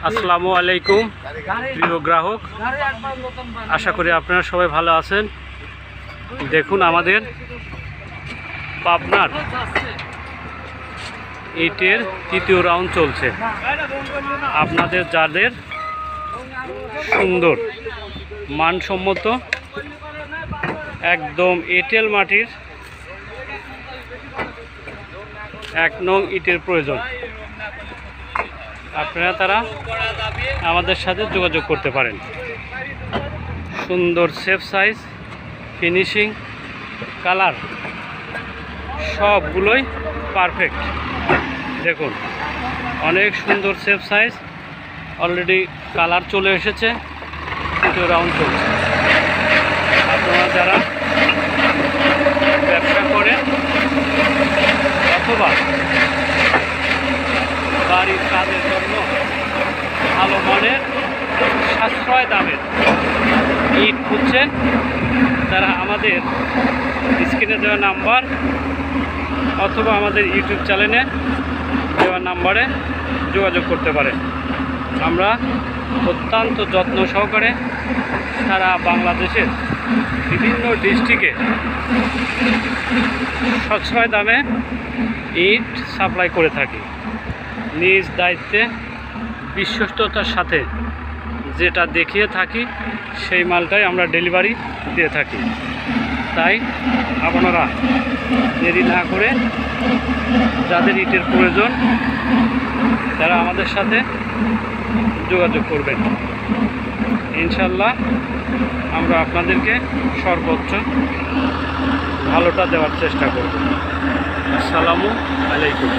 আসসালামু আলাইকুম প্রিয় গ্রাহক, আশা করি আপনারা সবাই ভালো আছেন। দেখুন, আমাদের পাবনার ইটের তৃতীয় রাউন্ড চলছে। আপনাদের যাদের সুন্দর মানসম্মত একদম এঁটেল মাটির 1 নং ইটের প্রয়োজন, আপনারা তারা আমাদের সাথে যোগাযোগ করতে পারেন। সুন্দর শেপ সাইজ, ফিনিশিং, কালার সবগুলোই পারফেক্ট। দেখুন, অনেক সুন্দর শেপ সাইজ, অলরেডি কালার চলে এসেছে, তৃতীয় রাউন্ড চলছে। আপনারা যারা ব্যবসা করেন অথবা বাড়ির কাজের জন্য ভালো মানের সাশ্রয় দামের ইট খুঁজছেন, তারা আমাদের স্ক্রিনে দেওয়া নাম্বার অথবা আমাদের ইউটিউব চ্যানেলে দেওয়া নাম্বারে যোগাযোগ করতে পারেন। আমরা অত্যন্ত যত্ন সহকারে সারা বাংলাদেশের বিভিন্ন ডিস্ট্রিক্টে সাশ্রয় দামে ইট সাপ্লাই করে থাকি। নিজ দায়িত্বে বিশ্বস্ততার সাথে যেটা দেখিয়ে থাকি সেই মালটাই আমরা ডেলিভারি দিয়ে থাকি। তাই আপনারা দেরি না করে যাদের ইটের প্রয়োজন তারা আমাদের সাথে যোগাযোগ করবেন। ইনশাল্লাহ আমরা আপনাদেরকে সর্বোচ্চ ভালোটা দেওয়ার চেষ্টা করব। আসসালামু আলাইকুম।